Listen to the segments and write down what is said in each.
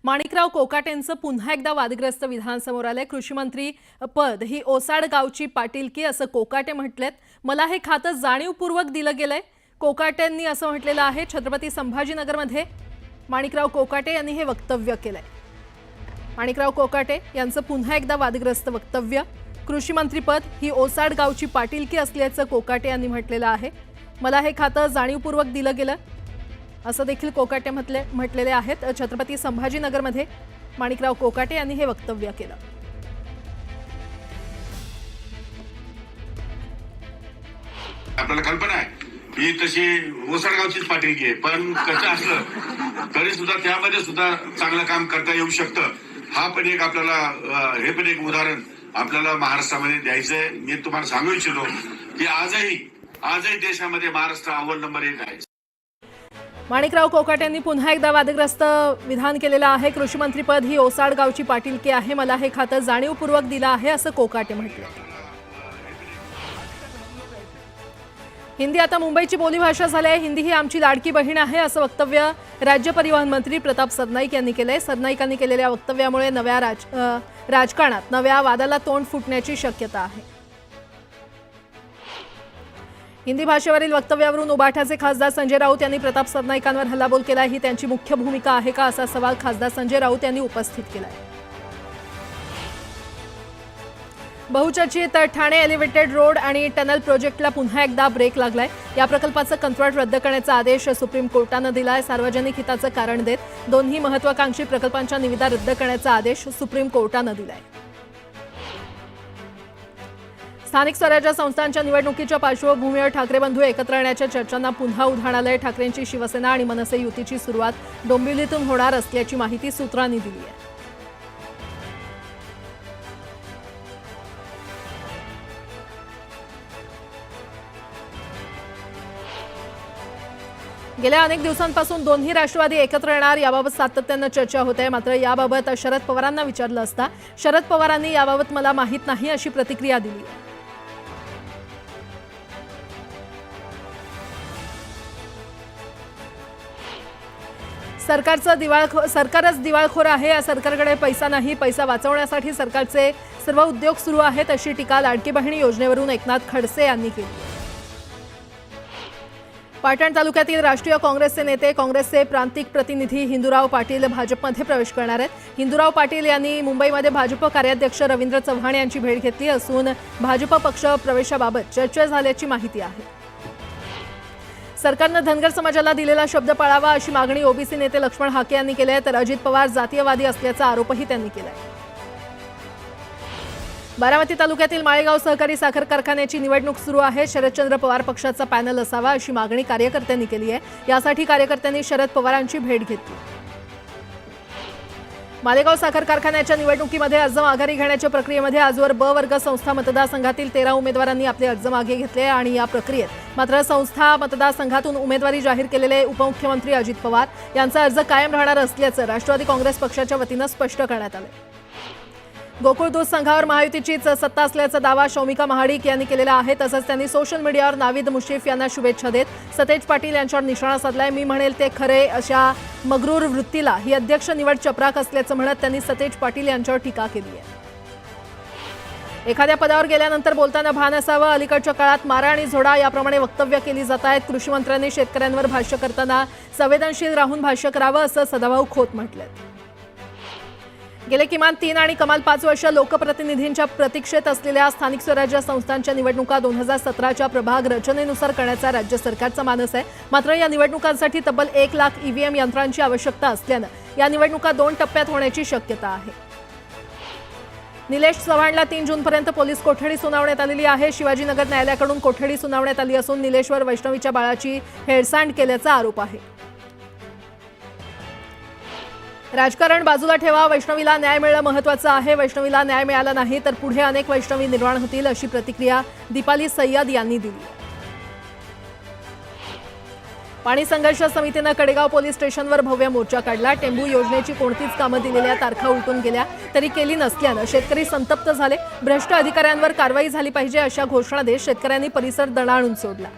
माणिकराव कोकाटेंचं पुन्हा एकदा वादग्रस्त विधान समोर आलंय। कृषी मंत्री पद ही ओसाड गावची पाटीलकी असं कोकाटे म्हटलेत। मला हे खातं जाणीवपूर्वक दिलं गेलंय, कोकाटेंनी असं म्हटलेलं आहे। छत्रपती संभाजीनगरमध्ये माणिकराव कोकाटे यांनी हे वक्तव्य केलंय। माणिकराव कोकाटे यांचं पुन्हा एकदा वादग्रस्त वक्तव्य। कृषी मंत्री पद ही ओसाड गावची पाटीलकी असल्याचं कोकाटे यांनी म्हटलेलं आहे। मला हे खातं जाणीवपूर्वक दिलं गेलं असं देखील कोकाटे म्हटलेले आहेत। छत्रपती संभाजीनगरमध्ये माणिकराव कोकाटे यांनी हे वक्तव्य केलं। आपल्याला कल्पना आहे ही तशी ओसाडगावचीच पाटीलकी आहे, पण कसं असलं तरी सुद्धा त्यामध्ये सुद्धा चांगलं काम करता येऊ शकतं। हा पण एक आपल्याला हे पण एक उदाहरण आपल्याला महाराष्ट्रामध्ये द्यायचंय। मी तुम्हाला सांगू इच्छितो की आजही देशामध्ये महाराष्ट्र अव्वल नंबर 1 आहे। माणिकराव कोकाटे यांनी पुन्हा एकदा वादग्रस्त विधान केलेलं आहे। कृषी मंत्री पद ही ओसाड गावची पाटीलकी आहे, मला हे खातं जाणीवपूर्वक दिलं आहे असं कोकाटे म्हटलं। हिंदी आता मुंबईची बोलीभाषा झाली आहे। हिंदी ही आमची लाडकी बहीण आहे असं वक्तव्य राज्य परिवहन मंत्री प्रताप सरनाईक यांनी केलंय। सरनाईकांनी केलेल्या वक्तव्यामुळे नव्या राजकारणात नव्या वादाला तोंड फुटण्याची शक्यता आहे। हिंदी भाषेवरील वक्तव्यावरून उबाठाचे खासदार संजय राऊत यांनी प्रताप सरनाईकांवर हल्लाबोल केला। ही त्यांची मुख्य भूमिका आहे का असा सवाल खासदार संजय राऊत यांनी उपस्थित केलाय। बहुचर्चित ठाणे एलिव्हेटेड रोड आणि टनल प्रोजेक्टला पुन्हा एकदा ब्रेक लागलाय। या प्रकल्पाचं कंत्राट रद्द करण्याचा आदेश सुप्रीम कोर्टानं दिलाय। सार्वजनिक हिताचं कारण देत दोन्ही महत्त्वाकांक्षी प्रकल्पांच्या निविदा रद्द करण्याचा आदेश सुप्रीम कोर्टानं दिलाय। स्थानिक स्वराज्य संस्थांच्या निवडणुकीच्या पार्श्वभूमीवर ठाकरे बंधू एकत्र येण्याच्या चर्चांना पुन्हा उधाण आलंय। ठाकरेंची शिवसेना आणि मनसे युतीची सुरुवात डोंबिवलीतून होणार असल्याची माहिती सूत्रांनी दिली आहे। गेल्या अनेक दिवसांपासून दोन्ही राष्ट्रवादी एकत्र येणार याबाबत सातत्यानं चर्चा होत आहे। मात्र याबाबत शरद पवारांना विचारलं असता शरद पवारांनी याबाबत मला माहीत नाही अशी प्रतिक्रिया दिली आहे। सरकारच दिवाळखोर आहे, या सरकारकडे पैसा नाही, पैसा वाचवण्यासाठी सरकारचे सर्व उद्योग सुरू आहेत अशी टीका लाडकी बहिणी योजनेवरून एकनाथ खडसे यांनी केली। पाटण तालुक्यातील राष्ट्रीय काँग्रेसचे नेते काँग्रेसचे प्रांतिक प्रतिनिधी हिंदूराव पाटील भाजपमध्ये प्रवेश करणार आहेत। हिंदूराव पाटील यांनी मुंबईमध्ये भाजप कार्याध्यक्ष रवींद्र चव्हाण यांची भेट घेतली असून भाजप पक्ष प्रवेशाबाबत चर्चा झाल्याची माहिती आहे। सरकारनं धनगर समाजाला दिलेला शब्द पाळावा अशी मागणी ओबीसी नेते लक्ष्मण हाके यांनी केली आहे, तर अजित पवार जातीयवादी असल्याचा आरोपही त्यांनी केलाय। बारामती तालुक्यातील माळेगाव सहकारी साखर कारखान्याची निवडणूक सुरू आहे। शरदचंद्र पवार पक्षाचा पॅनल असावा अशी मागणी कार्यकर्त्यांनी केली आहे। यासाठी कार्यकर्त्यांनी शरद पवारांची भेट घेतली। मालेगाव साखर कारखान्याच्या निवडणुकीमध्ये अर्ज माघारी घेण्याच्या प्रक्रियेमध्ये आजवर ब वर्ग संस्था मतदारसंघातील 13 उमेदवारांनी आपले अर्ज मागे घेतले आणि या प्रक्रियेत मात्र संस्था मतदारसंघातून उमेदवारी जाहीर केलेले उपमुख्यमंत्री अजित पवार यांचा अर्ज कायम राहणार असल्याचं राष्ट्रवादी काँग्रेस पक्षाच्या वतीनं स्पष्ट करण्यात आलं। गोकुळ दूध संघावर महायुतीचीच सत्ता असल्याचा दावा शौमिका महाडिक यांनी केलेला आहे। तसंच त्यांनी सोशल मीडियावर नाविद मुश्रीफ यांना शुभेच्छा देत सतेज पाटील यांच्यावर निशाणा साधलाय। मी म्हणेल ते खरे अशा मगरूर वृत्तीला ही अध्यक्ष निवड चपराक असल्याचं म्हणत त्यांनी सतेज पाटील यांच्यावर टीका केली आहे। एखाद्या पदावर गेल्यानंतर बोलताना भान असावं, अलीकडच्या काळात मारा आणि झोडा याप्रमाणे वक्तव्य केली जात आहेत। कृषी मंत्र्यांनी शेतकऱ्यांवर भाष्य करताना संवेदनशील राहून भाष्य करावं असं सदाभाऊ खोत म्हटलंय। गेले किमान 3 आणि कमाल 5 वर्ष लोकप्रतिनिधींच्या प्रतीक्षेत असलेल्या स्थानिक स्वराज्य संस्थांच्या निवडणुका 2017च्या प्रभाग रचनेनुसार करण्याचा राज्य सरकारचा मानस आहे। मात्र या निवडणुकांसाठी तब्बल 1 लाख ईव्हीएम यंत्रांची आवश्यकता असल्यानं या निवडणुका 2 टप्प्यात होण्याची शक्यता आहे। निलेश चव्हाणला 3 जूनपर्यंत पोलीस कोठडी सुनावण्यात आलेली आहे। शिवाजीनगर न्यायालयाकडून कोठडी सुनावण्यात आली असून निलेशवर वैष्णवीच्या बाळाची हेळसांड केल्याचा आरोप आहे। राजकारण बाजूला ठेवा, वैष्णवीला न्याय मिळणं महत्त्वाचं आहे। वैष्णवीला न्याय मिळाला नाही तर पुढे अनेक वैष्णवी निर्माण होतील अशी प्रतिक्रिया दीपाली सय्यद यांनी दिली। पाणी संघर्ष समितीनं कडेगाव पोलीस स्टेशनवर भव्य मोर्चा काढला। टेंबू योजनेची कोणतीच कामं दिलेल्या तारखा उलटून गेल्या तरी केली नसल्यानं शेतकरी संतप्त झाले। भ्रष्ट अधिकाऱ्यांवर कारवाई झाली पाहिजे अशा घोषणा देत शेतकऱ्यांनी परिसर दणाणून सोडला।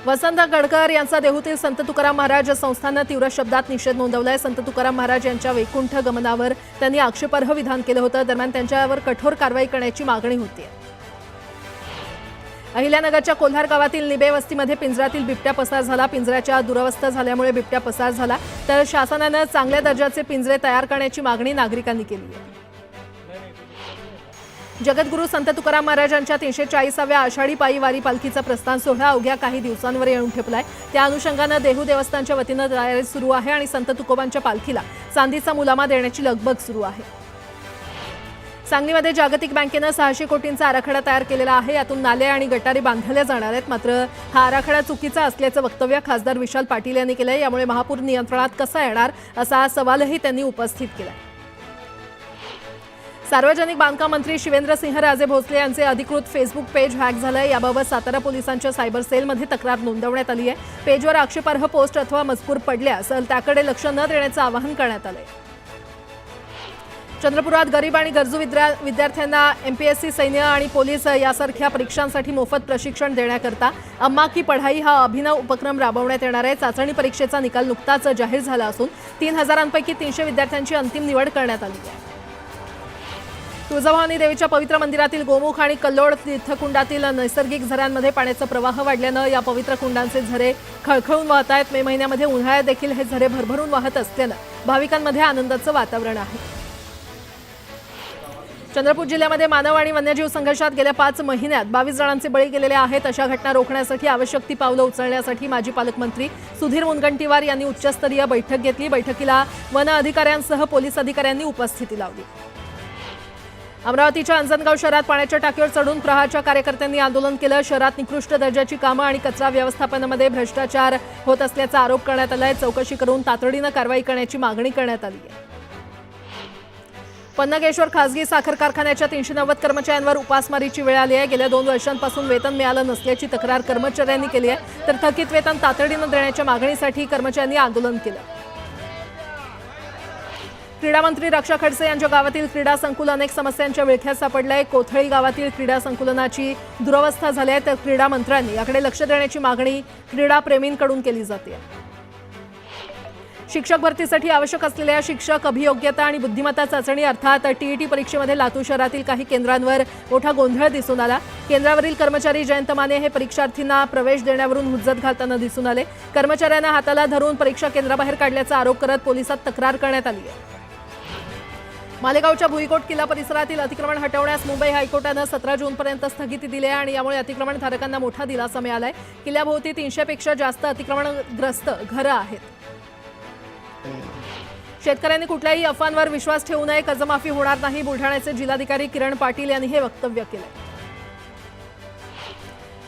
वसंत गडकर यांचा देहूतील संत तुकाराम महाराज संस्थानं तीव्र शब्दात निषेध नोंदवलाय। संत तुकाराम महाराज यांच्या वैकुंठ गमनावर त्यांनी आक्षेपार्ह विधान केलं होतं। दरम्यान त्यांच्यावर कठोर कारवाई करण्याची मागणी होती। अहिल्यानगरच्या कोल्हार गावातील निबे वस्तीमध्ये पिंजऱ्यातील बिबट्या पसार झाला। पिंजऱ्याच्या दुरवस्था झाल्यामुळे बिबट्या पसार झाला, तर शासनानं चांगल्या दर्जाचे पिंजरे तयार करण्याची मागणी नागरिकांनी केली आहे। जगद्गुरू संत तुकाराम महाराजांच्या 340व्या आषाढी पायी वारी पालखीचा प्रस्थान सोहळा अवघ्या काही दिवसांवर येऊन ठेपलाय। त्या अनुषंगानं देहू देवस्थानच्या वतीनं तयारी सुरू आहे आणि संत तुकोबांच्या पालखीला चांदीचा मुलामा देण्याची लगबग सुरू आहे। सांगलीमध्ये जागतिक बँकेनं 600 कोटींचा आराखडा तयार केलेला आहे। यातून नाले आणि गटारी बांधल्या जाणार आहेत। मात्र हा आराखडा चुकीचा असल्याचं वक्तव्य खासदार विशाल पाटील यांनी केलंय। यामुळे महापूर नियंत्रणात कसा येणार असा सवालही त्यांनी उपस्थित केला। सार्वजनिक बांधकाम मंत्री शिवेंद्रसिंहराजे भोसले यांचे अधिकृत फेसबुक पेज हॅक झालंय। याबाबत सातारा पोलिसांच्या सायबर सेलमध्ये तक्रार नोंदवण्यात आली आहे। पेजवर आक्षेपार्ह पोस्ट अथवा मजकूर पडल्यास त्याकडे लक्ष न देण्याचं आवाहन करण्यात आलंय। चंद्रपुरात गरीब आणि गरजू विद्यार्थ्यांना एमपीएससी, सैन्य आणि पोलीस यासारख्या परीक्षांसाठी मोफत प्रशिक्षण देण्याकरता अम्मा की पढाई हा अभिनव उपक्रम राबवण्यात येणार आहे। चाचणी परीक्षेचा निकाल नुकताच जाहीर झाला असून 3000 300 विद्यार्थ्यांची अंतिम निवड करण्यात आली आहे। तुळजाभवानी देवीच्या पवित्र मंदिरातील गोमुख आणि कल्लोळ तीर्थकुंडातील नैसर्गिक झऱ्यांमध्ये पाण्याचा प्रवाह वाढल्यानं या पवित्र कुंडांचे झरे खळखळून वाहत आहेत। मे महिन्यामध्ये उन्हाळ्यात देखील हे झरे भरभरून वाहत असल्यानं भाविकांमध्ये आनंदाचं वातावरण आहे। चंद्रपूर जिल्ह्यामध्ये मानव आणि वन्यजीव संघर्षात गेल्या 5 महिन्यात 22 जणांचे बळी गेलेले आहेत। अशा घटना रोखण्यासाठी आवश्यक ती पावलं उचलण्यासाठी माजी पालकमंत्री सुधीर मुनगंटीवार यांनी उच्चस्तरीय बैठक घेतली। बैठकीला वन अधिकाऱ्यांसह पोलीस अधिकाऱ्यांनी उपस्थिती लावली। अमरावतीच्या अंजनगाव शहरात पाण्याच्या टाकीवर चढून प्रहारच्या कार्यकर्त्यांनी आंदोलन केलं। शहरात निकृष्ट दर्जाची कामं आणि कचरा व्यवस्थापनामध्ये भ्रष्टाचार होत असल्याचा आरोप करण्यात आलाय। चौकशी करून तातडीनं कारवाई करण्याची मागणी करण्यात आली आहे। पन्नगेश्वर खासगी साखर कारखान्याच्या 390 कर्मचाऱ्यांवर उपासमारीची वेळ आली आहे। गेल्या 2 वर्षांपासून वेतन मिळालं नसल्याची तक्रार कर्मचाऱ्यांनी केली आहे, तर थकीत वेतन तातडीनं देण्याच्या मागणीसाठी कर्मचाऱ्यांनी आंदोलन केलं। क्रीडा मंत्री रक्षा खडसे यांच्या गावातील क्रीडा संकुल अनेक समस्यांच्या विळख्यात सापडलंय। कोथळी गावातील क्रीडा संकुलनाची दुरवस्था झाली आहे, तर क्रीडा मंत्र्यांनी याकडे लक्ष देण्याची मागणी क्रीडा प्रेमींकडून केली जाते। शिक्षक भरतीसाठी आवश्यक असलेल्या शिक्षक अभियोग्यता आणि बुद्धिमत्ता चाचणी अर्थात टीईटी परीक्षेमध्ये लातूर शहरातील काही केंद्रांवर मोठा गोंधळ दिसून आला। केंद्रावरील कर्मचारी जयंत माने हे परीक्षार्थींना प्रवेश देण्यावरून हुज्जत घालताना दिसून आले। कर्मचाऱ्यांना हाताला धरून परीक्षा केंद्राबाहेर काढल्याचा आरोप करत पोलिसात तक्रार करण्यात आली आहे। मालेगावच्या भुईकोट किल्ला परिसरातील अतिक्रमण हटवण्यास मुंबई हायकोर्टानं 17 जूनपर्यंत स्थगिती दिली आहे आणि यामुळे अतिक्रमणधारकांना मोठा दिलासा मिळालाय। किल्ल्याभोवती 300 पेक्षा जास्त अतिक्रमणग्रस्त घरं आहेत। शेतकऱ्यांनी कुठल्याही अफवांवर विश्वास ठेवू नये, कर्जमाफी होणार नाही, बुलढाण्याचे जिल्हाधिकारी किरण पाटील यांनी हे वक्तव्य केले।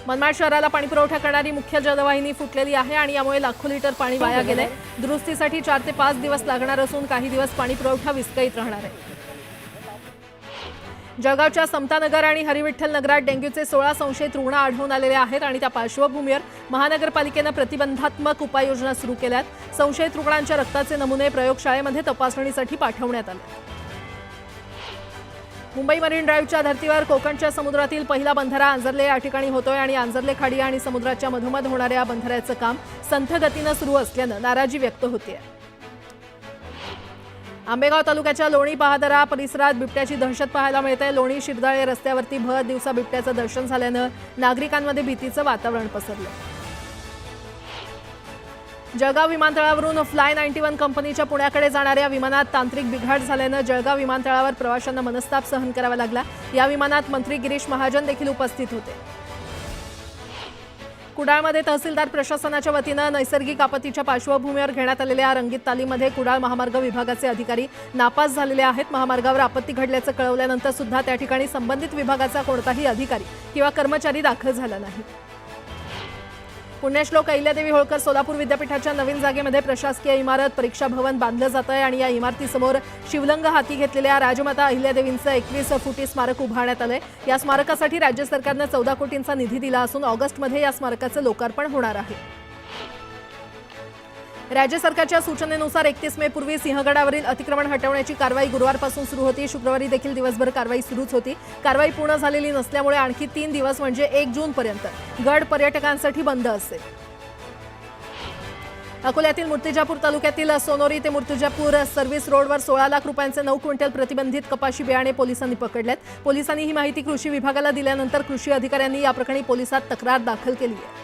मनमाड शहराला पाणीपुरवठा करणारी मुख्य जलवाहिनी फुटलेली आहे आणि यामुळे लाखो लिटर पाणी वाया गेलंय। दुरुस्तीसाठी 4 ते 5 दिवस लागणार असून काही दिवस पाणीपुरवठा विस्कळीत राहणार आहे। जळगावच्या समतानगर आणि हरिविठ्ठल नगरात डेंग्यूचे 16 संशयित रुग्ण आढळून आलेले आहेत आणि त्या पार्श्वभूमीवर महानगरपालिकेनं प्रतिबंधात्मक उपाययोजना सुरू केल्यात। संशयित रुग्णांच्या रक्ताचे नमुने प्रयोगशाळेमध्ये तपासणीसाठी पाठवण्यात आले। मुंबई मरीन ड्राईव्हच्या धर्तीवर कोकणच्या समुद्रातील पहिला बंधारा आंजर्ले या ठिकाणी होतोय आणि आंजर्ले खाडी आणि समुद्राच्या मधोमध होणाऱ्या बंधाऱ्याचं काम संथ गतीनं सुरू असल्यानं नाराजी व्यक्त होते। आंबेगाव तालुक्याच्या लोणी पहादरा परिसरात बिबट्याची दहशत पाहायला मिळते। लोणी शिरदाळे रस्त्यावरती भर दिवसा बिबट्याचं दर्शन झाल्यानं नागरिकांमध्ये भीतीचं वातावरण पसरलं। जळगाव विमानतळावरून फ्लाय 91 कंपनीच्या पुण्याकडे जाणाऱ्या विमानात तांत्रिक बिघाड झाल्यानं जळगाव विमानतळावर प्रवाशांना मनस्ताप सहन करावा लागला। या विमानात मंत्री गिरीश महाजन देखील उपस्थित होते। कुडाळमध्ये तहसीलदार प्रशासनाच्या वतीनं नैसर्गिक आपत्तीच्या पार्श्वभूमीवर घेण्यात आलेल्या रंगीत तालीमध्ये कुडाळ महामार्ग विभागाचे अधिकारी नापास झालेले आहेत। महामार्गावर आपत्ती घडल्याचं कळवल्यानंतर सुद्धा त्या ठिकाणी संबंधित विभागाचा कोणताही अधिकारी किंवा कर्मचारी दाखल झाला नाही। पुण्यश्लोक अहिल्यादेवी होळकर सोलापूर विद्यापीठाच्या नवीन जागेमध्ये प्रशासकीय इमारत परीक्षा भवन बांधलं जात आहे आणि या इमारतीसमोर शिवलिंग हाती घेतलेल्या राजमाता अहिल्यादेवींचं 21 फुटी स्मारक उभारण्यात आलंय। या स्मारकासाठी राज्य सरकारनं 14 कोटींचा निधी दिला असून ऑगस्टमध्ये या स्मारकाचं लोकार्पण होणार आहे। राज्य सरकारच्या सूचनेनुसार 31 मे पूर्वी सिंहगडावरील अतिक्रमण हटवण्याची कारवाई गुरुवारपासून सुरू होती। शुक्रवारी देखील दिवसभर कारवाई सुरूच होती। कारवाई पूर्ण झालेली नसल्यामुळे आणखी 3 दिवस म्हणजे 1 जूनपर्यंत गड पर्यटकांसाठी बंद असेल। अकोल्यातील मूर्तिजापूर तालुक्यातील सोनोरी ते मूर्तिजापूर सर्व्हिस रोडवर 16 लाख रुपयांचे 9 क्विंटल प्रतिबंधित कपाशी बियाणे पोलिसांनी पकडलेत. पोलिसांनी ही माहिती कृषी विभागाला दिल्यानंतर कृषी अधिकाऱ्यांनी या प्रकरणी पोलिसात तक्रार दाखल केली आहे.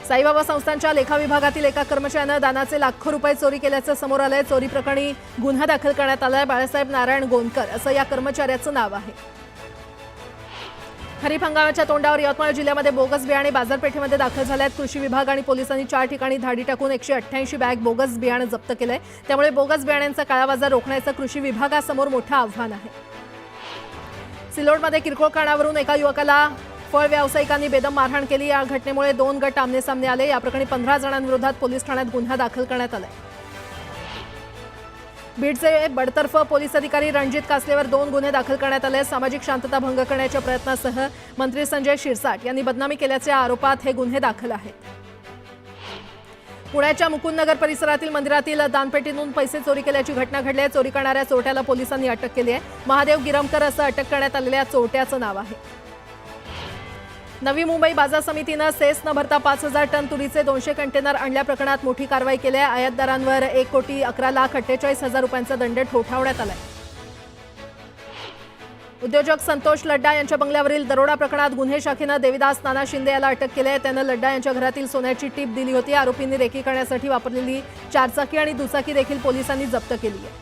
साईबाबा संस्थांच्या लेखा विभागातील एका कर्मचाऱ्यानं दानाचे लाखो रुपये चोरी केल्याचं समोर आलंय. चोरी प्रकरणी गुन्हा दाखल करण्यात आलाय. बाळासाहेब नारायण गोंदकर असं या कर्मचाऱ्याचं नाव आहे. खरीप हंगामाच्या तोंडावर यवतमाळ जिल्ह्यामध्ये बोगस बियाणे बाजारपेठेमध्ये दाखल झाले आहेत. कृषी विभाग आणि पोलिसांनी 4 ठिकाणी धाडी टाकून 188 बॅग बोगस बियाणे जप्त केले. त्यामुळे बोगस बियाण्यांचा काळा बाजार रोखण्याचं कृषी विभागासमोर मोठं आव्हान आहे. सिल्लोडमध्ये किरकोळ कारणावरून एका युवकाला फळ व्यावसायिकांनी बेदम मारहाण केली. या घटनेमुळे 2 गट आमनेसामने आले. या प्रकरणी 15 जणांविरोधात पोलीस ठाण्यात गुन्हा दाखल करण्यात आलाय. बीडचे बडतर्फ पोलीस अधिकारी रणजित कासलेवर 2 गुन्हे दाखल करण्यात आले. सामाजिक शांतता भंग करण्याच्या प्रयत्नासह मंत्री संजय शिरसाट यांनी बदनामी केल्याच्या आरोपात हे गुन्हे दाखल आहेत. पुण्याच्या मुकुंदनगर परिसरातील मंदिरातील दानपेटीतून पैसे चोरी केल्याची घटना घडली आहे. चोरी करणाऱ्या चोरट्याला पोलिसांनी अटक केली आहे. महादेव गिरमकर असं अटक करण्यात आलेल्या चोरट्याचं नाव आहे. नवी मुंबई बाजार समितीनं सेस न भरता 5,000 टन तुरीचे 200 कंटेनर आणल्या प्रकरणात मोठी कारवाई केली आहे. आयातदारांवर 1,11,48,000 रुपयांचा दंड ठोठावण्यात आलाय. उद्योजक संतोष लड्डा यांच्या बंगल्यावरील दरोडा प्रकरणात गुन्हे शाखेनं देविदास नाना शिंदे याला अटक केली आहे. त्यानं लड्डा यांच्या घरातील सोन्याची टीप दिली होती. आरोपींनी रेकी करण्यासाठी वापरलेली 4 चाकी आणि दुचाकी देखील पोलिसांनी जप्त केली आहे.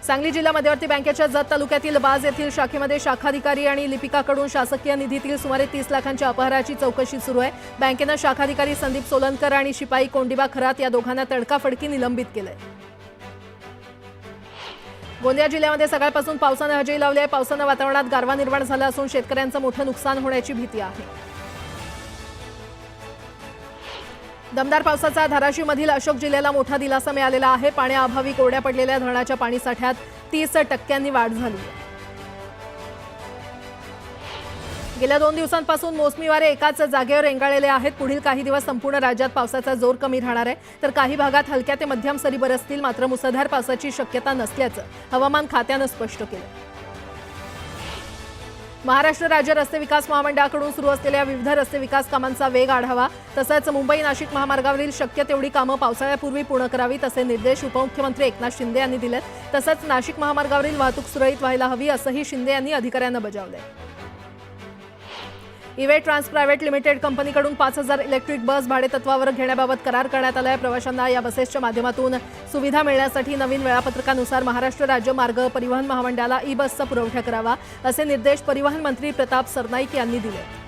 सांगली जिल्हा मध्यवर्ती बँकेच्या जत तालुक्यातील बाज येथील शाखेमध्ये शाखाधिकारी आणि लिपिकाकडून शासकीय निधीतील सुमारे 30 लाखांच्या अपहाराची चौकशी सुरू आहे. बँकेनं शाखाधिकारी संदीप सोलनकर आणि शिपाई कोंडिबा खरात या दोघांना तडकाफडकी निलंबित केलंय. गोंदिया जिल्ह्यामध्ये सकाळपासून पावसानं हजेरी लावली आहे. पावसानं वातावरणात गारवा निर्माण झाला असून शेतकऱ्यांचं मोठं नुकसान होण्याची भीती आहे. दमदार पावसाचा धाराशिवमधील अशोक जिल्ह्याला मोठा दिलासा मिळालेला आहे. पाण्याअभावी कोरड्या पडलेल्या धरणाच्या पाणीसाठ्यात 30% वाढ झाली आहे. गेल्या 2 दिवसांपासून मोसमी वारे एकाच जागेवर रेंगाळलेले आहेत. पुढील काही दिवस संपूर्ण राज्यात पावसाचा जोर कमी राहणार आहे. तर काही भागात हलक्या ते मध्यम सरी बरसतील. मात्र मुसळधार पावसाची शक्यता नसल्याचं हवामान खात्यानं स्पष्ट केलं. महाराष्ट्र राज्य रस्ते विकास महामंडळाकडून सुरू असलेल्या विविध रस्ते विकास कामांचा वेग आढावा तसंच मुंबई नाशिक महामार्गावरील शक्य तेवढी कामं पावसाळ्यापूर्वी पूर्ण करावीत असे निर्देश उपमुख्यमंत्री एकनाथ शिंदे यांनी दिलेत. तसंच नाशिक महामार्गावरील वाहतूक सुरळीत व्हायला हवी असंही शिंदे यांनी अधिकाऱ्यांना बजावलंय. इवे ट्रान्स प्रायव्हेट लिमिटेड कंपनीकडून 5,000 इलेक्ट्रिक बस भाडेतत्वावर घेण्याबाबत करार करण्यात आला आहे. प्रवाशांना या बसेसच्या माध्यमातून सुविधा मिळण्यासाठी नवीन वेळापत्रकानुसार महाराष्ट्र राज्य मार्ग परिवहन महामंडळाला ई बसचा पुरवठा करावा असे निर्देश परिवहन मंत्री प्रताप सरनाईक यांनी दिले.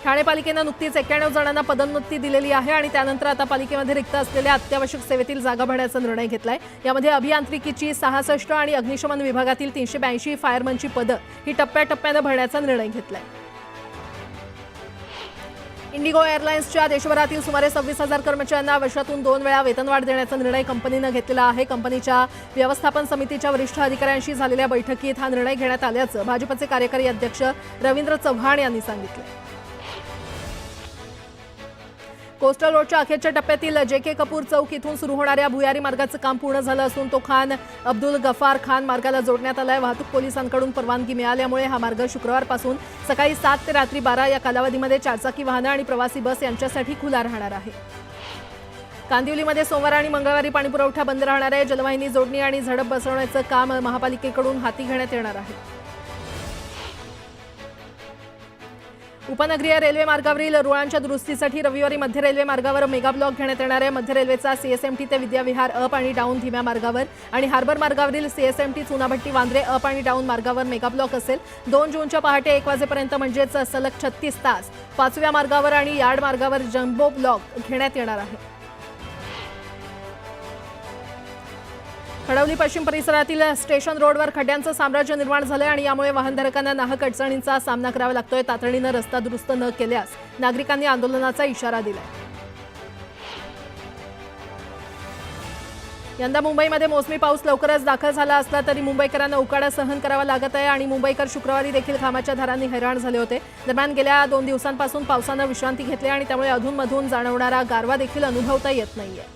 ठाणे पालिकेनं नुकतीच 91 जणांना पदोन्नती दिलेली आहे आणि त्यानंतर आता पालिकेमध्ये रिक्त असलेल्या अत्यावश्यक सेवेतील जागा भरण्याचा निर्णय घेतलाय. यामध्ये अभियांत्रिकीची 66 आणि अग्निशमन विभागातील 382 फायरमनची पदं ही टप्प्याटप्प्यानं भरण्याचा निर्णय घेतलाय. इंडिगो एअरलाइन्सच्या देशभरातील सुमारे 26,000 कर्मचाऱ्यांना वर्षातून 2 वेळा वेतनवाढ देण्याचा निर्णय कंपनीनं घेतलेला आहे. कंपनीच्या व्यवस्थापन समितीच्या वरिष्ठ अधिकाऱ्यांशी झालेल्या बैठकीत हा निर्णय घेण्यात आल्याचं भाजपचे कार्यकारी अध्यक्ष रवींद्र चव्हाण यांनी सांगितलं. कोस्टल रोडच्या अखेरच्या टप्प्यातील जे.के. कपूर चौक इथून सुरू होणाऱ्या भुयारी मार्गाचं काम पूर्ण झालं असून तो खान अब्दुल गफार खान मार्गाला जोडण्यात आलाय. वाहतूक पोलिसांकडून परवानगी मिळाल्यामुळे हा मार्ग शुक्रवारपासून सकाळी 7 ते रात्री 12 या कालावधीमध्ये 4 चाकी वाहनं आणि प्रवासी बस यांच्यासाठी खुला राहणार आहे. कांदिवलीमध्ये सोमवार आणि मंगळवारी पाणीपुरवठा बंद राहणार आहे. जलवाहिनी जोडणी आणि झडप बसवण्याचं काम महापालिकेकडून हाती घेण्यात येणार आहे. उपनगरीय रेल्वे मार्गावरील रुळांच्या दुरुस्तीसाठी रविवारी मध्य रेल्वे मार्गावर मेगा ब्लॉक घेण्यात येणार आहे. मध्य रेल्वेचा सीएसएमटी ते विद्याविहार अप आणि डाऊन धीम्या मार्गावर आणि हार्बर मार्गावरील सीएसएमटी चुनाभट्टी वांद्रे अप आणि डाऊन मार्गावर मेगा ब्लॉक असेल. 2 जूनच्या पहाटे 1 वाजेपर्यंत म्हणजेच सलग 36 तास 5व्या मार्गावर आणि यार्ड मार्गावर जम्बो ब्लॉक घेण्यात येणार आहे. खडवली पश्चिम परिसरातील स्टेशन रोडवर खड्ड्यांचं साम्राज्य निर्माण झालंय आणि यामुळे वाहनधारकांना नाहक अडचणींचा सामना करावा लागतोय. तातडीनं रस्ता दुरुस्त न केल्यास नागरिकांनी आंदोलनाचा इशारा दिलाय. यंदा मुंबईमध्ये मोसमी पाऊस लवकरच दाखल झाला असला तरी मुंबईकरांना उकाडा सहन करावा लागत आहे आणि मुंबईकर शुक्रवारी देखील घामाच्या धारांनी हैराण झाले होते. दरम्यान गेल्या 2 दिवसांपासून पावसानं विश्रांती घेतली आणि त्यामुळे अधूनमधून जाणवणारा गारवा देखील अनुभवता येत नाहीये.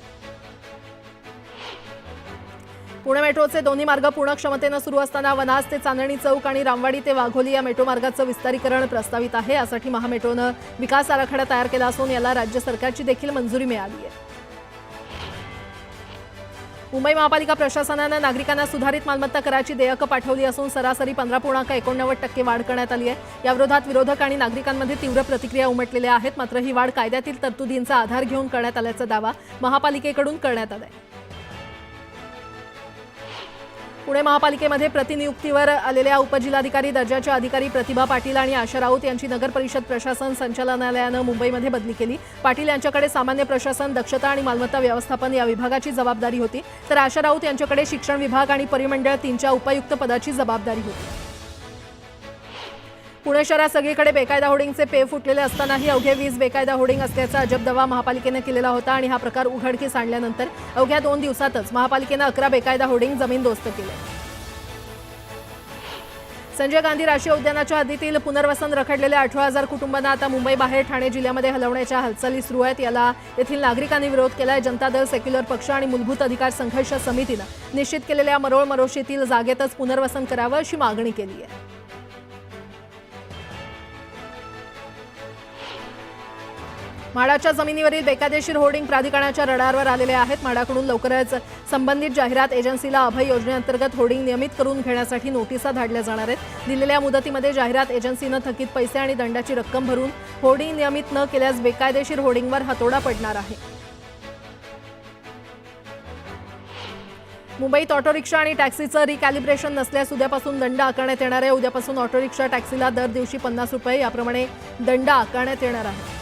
पुणे मेट्रोचे दोन्ही मार्ग पूर्ण क्षमतेनं सुरू असताना वनाज ते चांदणी चौक आणि रामवाडी ते वाघोली या मेट्रो मार्गाचं विस्तारीकरण प्रस्तावित आहे। यासाठी महामेट्रोनं विकास आराखडा तयार केला असून याला राज्य सरकारची देखील मंजुरी मिळाली आहे। मुंबई महापालिका प्रशासनानं नागरिकांना सुधारित मालमत्ता कराची देयकं पाठवली असून सरासरी 15.89% वाढ करण्यात आली आहे। याविरोधात विरोधक आणि नागरिकांमध्ये तीव्र प्रतिक्रिया उमटलेल्या आहेत। मात्र ही वाढ कायद्यातील तरतुदींचा आधार घेऊन करण्यात आल्याचा दावा महापालिकेकडून करण्यात आला आहे। पुणे महापालिकेमध्ये प्रतिनियुक्तीवर आलेल्या उपजिल्हाधिकारी दर्जाच्या अधिकारी प्रतिभा पाटील आणि आशा राऊत यांची नगर परिषद प्रशासन संचालनालयानं मुंबईमध्ये बदली केली। पाटील यांच्याकडे सामान्य प्रशासन, दक्षता आणि मालमत्ता व्यवस्थापन या विभागाची जबाबदारी होती, तर आशा राऊत यांच्याकडे शिक्षण विभाग आणि परिमंडळ 3च्या उपायुक्त पदाची जबाबदारी होती। पुणे शहरात सगळीकडे बेकायदा होर्डिंगचे पे फुटलेले असतानाही अवघे 20 बेकायदा होर्डिंग असल्याचा अजब दावा महापालिकेने केलेला होता आणि हा प्रकार उघडकीस आणल्यानंतर अवघ्या 2 दिवसातच महापालिकेनं 11 बेकायदा होर्डिंग जमीनदोस्त केले। संजय गांधी राष्ट्रीय उद्यानाच्या हद्दीतील पुनर्वसन रखडलेल्या 18,000 कुटुंबांना आता मुंबई बाहेर ठाणे जिल्ह्यामध्ये हलवण्याच्या हालचाली सुरू आहेत। याला येथील नागरिकांनी विरोध केलाय। जनता दल, सेक्युलर पक्ष आणि मूलभूत अधिकार संघर्ष समितीनं निश्चित केलेल्या मरोळ मरोशीतील जागेतच पुनर्वसन करावं अशी मागणी केली आहे। म्हाडाच्या जमिनीवरील बेकायदेशीर होर्डिंग प्राधिकरणाच्या रडारवर आलेले आहेत। म्हाडाकडून लवकरच संबंधित जाहिरात एजन्सीला अभय योजनेअंतर्गत होर्डिंग नियमित करून घेण्यासाठी नोटिसा धाडल्या जाणार आहेत। दिलेल्या मुदतीमध्ये जाहिरात एजन्सीनं थकीत पैसे आणि दंडाची रक्कम भरून होर्डिंग नियमित न केल्यास बेकायदेशीर होर्डिंगवर हातोडा पडणार आहे। मुंबईत ऑटो रिक्षा आणि टॅक्सीचं रिकॅलिब्रेशन नसल्यास उद्यापासून दंड आकारण्यात येणार आहे। उद्यापासून ऑटो रिक्षा, टॅक्सीला दर दिवशी 50 रुपये याप्रमाणे दंड आकारण्यात येणार आहे।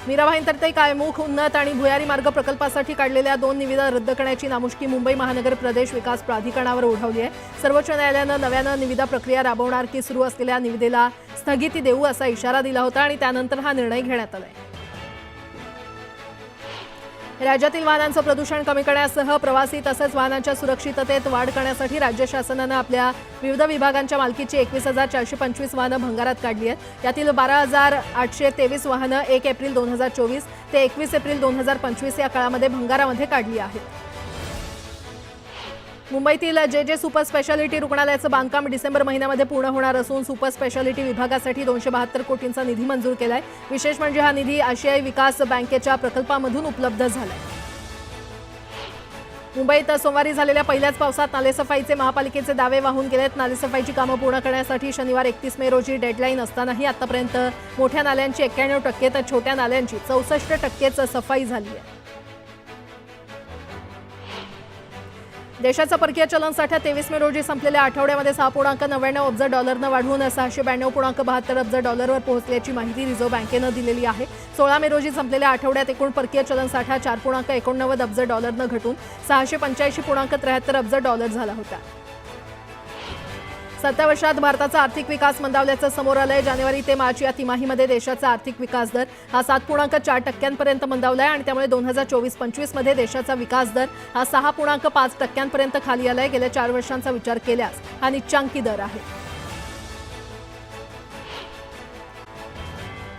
मीराभाई तर्फे कायमुख, उन्नत आणि भुयारी मार्ग प्रकल्पासाठी काढलेल्या 2 निविदा रद्द करण्याची नामुष्की मुंबई महानगर प्रदेश विकास प्राधिकरणावर ओढवली आहे। सर्वोच्च न्यायालयानं नव्यानं निविदा प्रक्रिया राबवणार की सुरू असलेल्या निविदेला स्थगिती देऊ असा इशारा दिला होता आणि त्यानंतर हा निर्णय घेण्यात आलाय। राज्यातील वाहनांचं प्रदूषण कमी करण्यासह प्रवासी तसंच वाहनांच्या सुरक्षिततेत वाढ करण्यासाठी राज्य शासनानं आपल्या विविध विभागांच्या मालकीची 21,425 वाहनं भंगारात काढली आहेत। यातील 12,823 वाहनं 1 एप्रिल 2024 ते 21 एप्रिल 2025 या काळामध्ये भंगारामध्ये काढली आहेत। मुंबईतील जे सुपर स्पेशालिटी रुग्णालयाचं बांधकाम डिसेंबर महिन्यामध्ये पूर्ण होणार असून सुपर स्पेशालिटी विभागासाठी 272 कोटींचा निधी मंजूर केलाय। विशेष म्हणजे हा निधी आशियाई विकास बँकेच्या प्रकल्पामधून उपलब्ध झालाय। मुंबईत सोमवारी झालेल्या पहिल्याच पावसात नालेसफाईचे महापालिकेचे दावे वाहून गेलेत। नालेसफाईची कामं पूर्ण करण्यासाठी शनिवार 31 मे रोजी डेडलाईन असतानाही आतापर्यंत मोठ्या नाल्यांची 91% तर छोट्या नाल्यांची 64% सफाई झाली आहे। देशाचा परकीय चलन साठा 23 मे रोजी संपलेल्या आठवड्यामध्ये 6.99 अब्ज डॉलरनं वाढून 692.72 अब्ज डॉलरवर पोहोचल्याची माहिती रिझर्व्ह बँकेनं दिलेली आहे। 16 मे रोजी संपलेल्या आठवड्यात एकूण परकीय चलन साठा 4.89 अब्ज डॉलरनं घटून 685.73 अब्ज डॉलर झाला होता। 7 वर्षात भारताचा आर्थिक विकास मंदावल्याचं समोर आलंय। जानेवारी ते मार्च या तिमाहीमध्ये देशाचा आर्थिक विकास दर हा 7.4% मंदावलाय आणि त्यामुळे 2024-25 मध्ये देशाचा विकास दर हा 6.5% खाली आलाय। गेल्या 4 वर्षांचा विचार केल्यास हा निच्चांकी दर आहे।